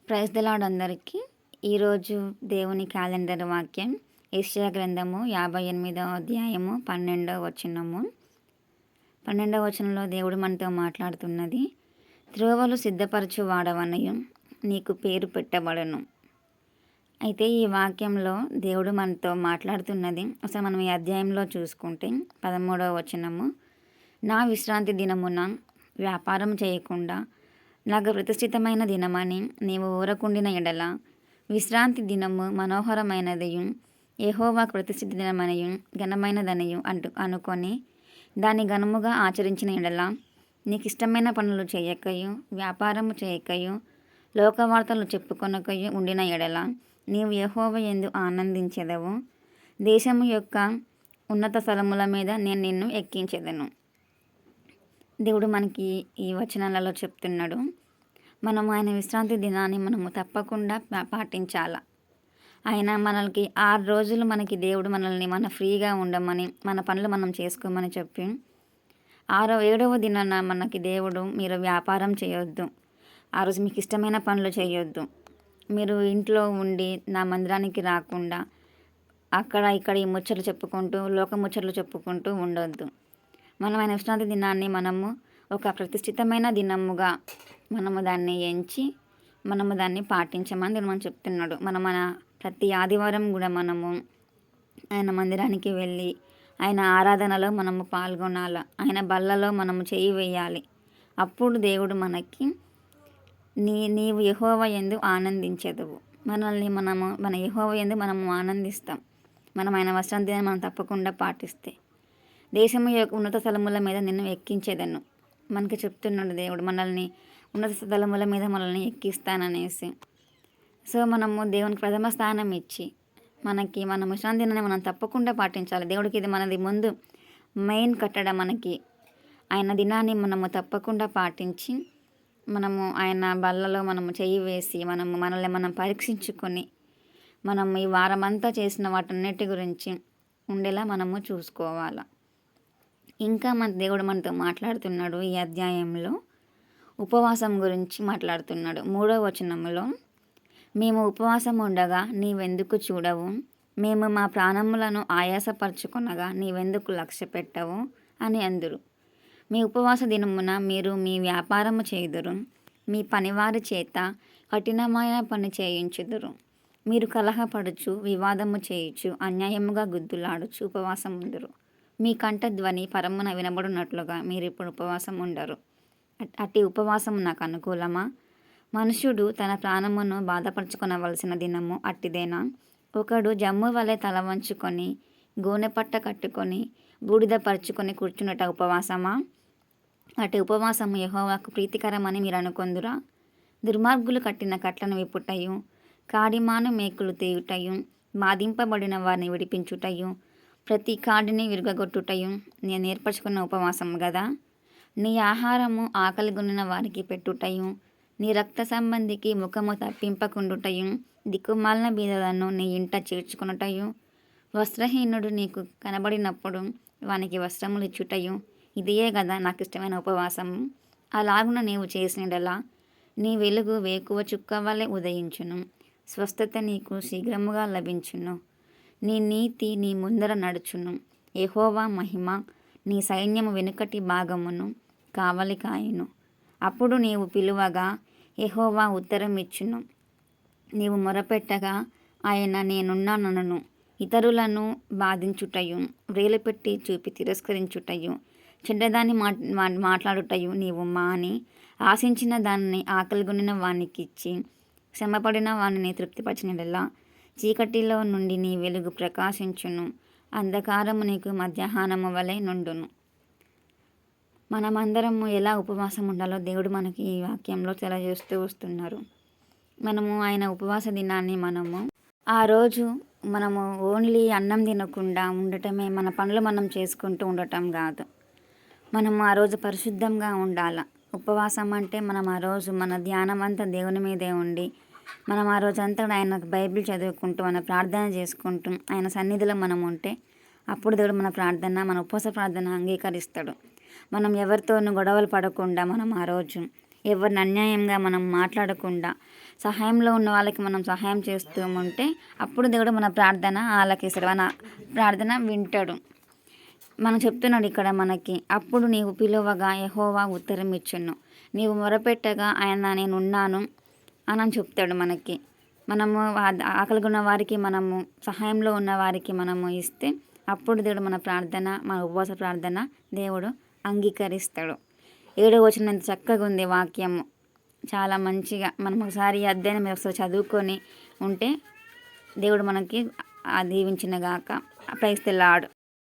Praise the lord అందరికీ. ఈరోజు దేవుని క్యాలెండర్ వాక్యం యెషయా గ్రంథము 58వ అధ్యాయము 12వ వచనము. 12వ వచనంలో దేవుడు మనతో మాట్లాడుతున్నది, త్రోవలు సిద్ధపరచు వాడవనయు నీకు పేరు పెట్టబడను. అయితే ఈ వాక్యంలో దేవుడు మనతో మాట్లాడుతున్నది అసలు మనం ఈ అధ్యాయంలో చూసుకుంటే 13వ వచనము, నా విశ్రాంతి దినమున వ్యాపారం చేయకుండా నాకు ప్రతిష్ఠితమైన దినమని నీవు ఊరకుండిన ఎడల, విశ్రాంతి దినము మనోహరమైనదియు యెహోవాకు ప్రతిష్ఠిత దినమనియు ఘనమైనదనియు అనుకొని దాన్ని ఘనముగా ఆచరించిన ఎడల, నీకు ఇష్టమైన పనులు చేయకయు వ్యాపారము చేయకయు లోకవార్తలు చెప్పుకొనకయు ఉండిన ఎడల, నీవు యెహోవా యందు ఆనందించెదవు. దేశము యొక్క ఉన్నత స్థలముల మీద నేను నిన్ను ఎక్కించెదను. దేవుడు మనకి ఈ వచనాలలో చెప్తున్నాడు, మనము ఆయన విశ్రాంతి దినాన్ని మనము తప్పకుండా పాటించాల. ఆయన మనకి 6 రోజులు మనకి దేవుడు మన ఫ్రీగా ఉండమని, మన పనులు మనం చేసుకోమని చెప్పి 7వ దినాన మనకి దేవుడు, మీరు వ్యాపారం చేయొద్దు, ఆ రోజు మీకు ఇష్టమైన పనులు చేయొద్దు, మీరు ఇంట్లో ఉండి నా మందిరానికి రాకుండా అక్కడ ఇక్కడ ఈ ముచ్చట్లు చెప్పుకుంటూ లోక ముచ్చట్లు చెప్పుకుంటూ ఉండొద్దు. మనం ఆయన విశ్రాంతి దినాన్ని మనము ఒక ప్రతిష్ఠితమైన దినముగా మనము దాన్ని ఎంచి మనము దాన్ని పాటించమని మనం చెప్తున్నాడు. మన ప్రతి ఆదివారం కూడా మనము ఆయన మందిరానికి వెళ్ళి ఆయన ఆరాధనలో మనము పాల్గొనాలి, ఆయన బల్లలో మనము చేయి వేయాలి. అప్పుడు దేవుడు మనకి నీవు యెహోవా యందు ఆనందించెదవు. మన యెహోవా యందు మనము ఆనందిస్తాం, మనం ఆయన విశ్రాంతి దినాన్ని మనం తప్పకుండా పాటిస్తే. దేశము యొక్క ఉన్నత స్థలముల మీద నిన్ను ఎక్కించేదను మనకి చెప్తున్నాడు దేవుడు, మనల్ని ఉన్నత స్థలముల మీద మనల్ని ఎక్కిస్తాననేసి. సో మనము దేవునికి ప్రథమ స్థానం ఇచ్చి మన విశ్రాంతి దినాన్ని మనం తప్పకుండా పాటించాలి. దేవుడికి ఇది మనది ముందు మెయిన్ కట్టడం. మనకి ఆయన దినాన్ని మనము తప్పకుండా పాటించి మనము ఆయన బల్లలో మనము చెయ్యి వేసి మనల్ని మనం పరీక్షించుకొని మనం ఈ వారమంతా చేసిన వాటన్నిటి గురించి ఉండేలా మనము చూసుకోవాలి. ఇంకా మన దేవుడు మనతో మాట్లాడుతున్నాడు ఈ అధ్యాయంలో ఉపవాసం గురించి మాట్లాడుతున్నాడు. 3వ వచనంలో, మేము ఉపవాసం ఉండగా నీవెందుకు చూడవు, మేము మా ప్రాణములను ఆయాసపరచుకొనగా నీవెందుకు లక్ష్య పెట్టవు అని అందురు. మీ ఉపవాస దినమున మీరు మీ వ్యాపారము చేయుదురు, మీ పనివారి చేత కఠినమైన పని చేయించుదురు. మీరు కలహపడుచు వివాదము చేయుచు అన్యాయముగా గుద్దులాడుచు ఉపవాసం ఉందురు. మీ కంఠధ్వని పరమున వినబడినట్లుగా మీరు ఇప్పుడు ఉపవాసం ఉండరు. అట్టి ఉపవాసం నాకు అనుకూలమా? మనుష్యుడు తన ప్రాణమును బాధపరచుకొనవలసిన దినము అట్టిదేనా? ఒకడు జమ్ము వలె తల వంచుకొని గోనెపట్ట కట్టుకొని బూడిద పరుచుకొని కూర్చున్నట ఉపవాసమా? అట్టి ఉపవాసము యెహోవాకు ప్రీతికరమని మీరు అనుకొందురా? దుర్మార్గులు కట్టిన కట్లను విప్పుటయు, కాడిమాను మేకులు తీయుటయు, బాధింపబడిన వారిని విడిపించుటయు, ప్రతి కాడిని విరుగగొట్టుటయు నేను ఏర్పరచుకున్న ఉపవాసం గదా. నీ ఆహారము ఆకలిగొనిన వారికి పెట్టుటయు, నీ రక్త సంబంధికి ముఖము తప్పింపకుండుటయు, దిక్కుమాలిన బీదలను నీ ఇంట చేర్చుకున్నటయు, వస్త్రహీనుడు నీకు కనబడినప్పుడు వానికి వస్త్రములు ఇచ్చుటయు, ఇదియే కదా నాకు ఇష్టమైన ఉపవాసము. అలాగున నీవు చేసినడలా నీ వెలుగు వేకువ చుక్క వలె ఉదయించును, స్వస్థత నీకు శీఘ్రముగా లభించును, నీ నీతి నీ ముందర నడుచును. యెహోవా మహిమ నీ సైన్యము వెనుకటి భాగమును కావలి కాయును. అప్పుడు నీవు పిలువగా యెహోవా ఉత్తరం ఇచ్చును, నీవు మొరపెట్టగా ఆయన నేనున్నానను. ఇతరులను బాధించుటయు, వ్రేలుపెట్టి చూపి తిరస్కరించుటయు, చెడ్డదాన్ని మాట్లాడుటయు నీవు మాని, ఆశించిన దానిని ఆకలిగొనిన వానికిచ్చి శ్రమపడిన వానిని తృప్తిపరచినలా చీకటిలో నుండి నీ వెలుగు ప్రకాశించును, అంధకారము నీకు మధ్యాహ్నము వలె నుండును. మనమందరము ఎలా ఉపవాసం ఉండాలో దేవుడు మనకి ఈ వాక్యంలో తెలియజేస్తూ వస్తున్నారు. మనము ఆయన ఉపవాస దినాన్ని ఆ రోజు మనము ఓన్లీ అన్నం తినకుండా ఉండటమే, మన పనులు మనం చేసుకుంటూ ఉండటం కాదు. మనము ఆ రోజు పరిశుద్ధంగా ఉండాల. ఉపవాసం అంటే మనం ఆ రోజు మన ధ్యానం అంతా దేవుని మీదే ఉండి మనం ఆ రోజంతా ఆయన బైబిల్ చదువుకుంటూ మన ప్రార్థన చేసుకుంటూ ఆయన సన్నిధిలో మనం ఉంటే అప్పుడు దేవుడు మన ప్రార్థన, మన ఉపవాస ప్రార్థన అంగీకరిస్తాడు. మనం ఎవరితోనూ గొడవలు పడకుండా మనం ఆ రోజు ఎవరిని అన్యాయంగా మనం మాట్లాడకుండా సహాయంలో ఉన్న వాళ్ళకి మనం సహాయం చేస్తూ ఉంటే అప్పుడు దేవుడు మన ప్రార్థన ఆలకిస్తాడు, మన ప్రార్థన వింటాడు. మనం చెప్తున్నాడు ఇక్కడ మనకి, అప్పుడు నీవు పిలువగా యెహోవా ఉత్తరం ఇచ్చును, నీవు మొరపెట్టగా ఆయన నేనున్నాను అని చెప్తాడు మనకి. మనము ఆకలిగా ఉన్న వారికి మనము సహాయంలో ఉన్న వారికి మనము ఇస్తే అప్పుడు దేవుడు మన ప్రార్థన, మన ఉపవాస ప్రార్థన దేవుడు అంగీకరిస్తాడు. 7వ వచనం ఎంత చక్కగా ఉంది వాక్యము, చాలా మంచిగా మనం ఒకసారి అధ్యయనం ఒకసారి చదువుకొని ఉంటే దేవుడు మనకి దీవించిన గాక. Praise the lord.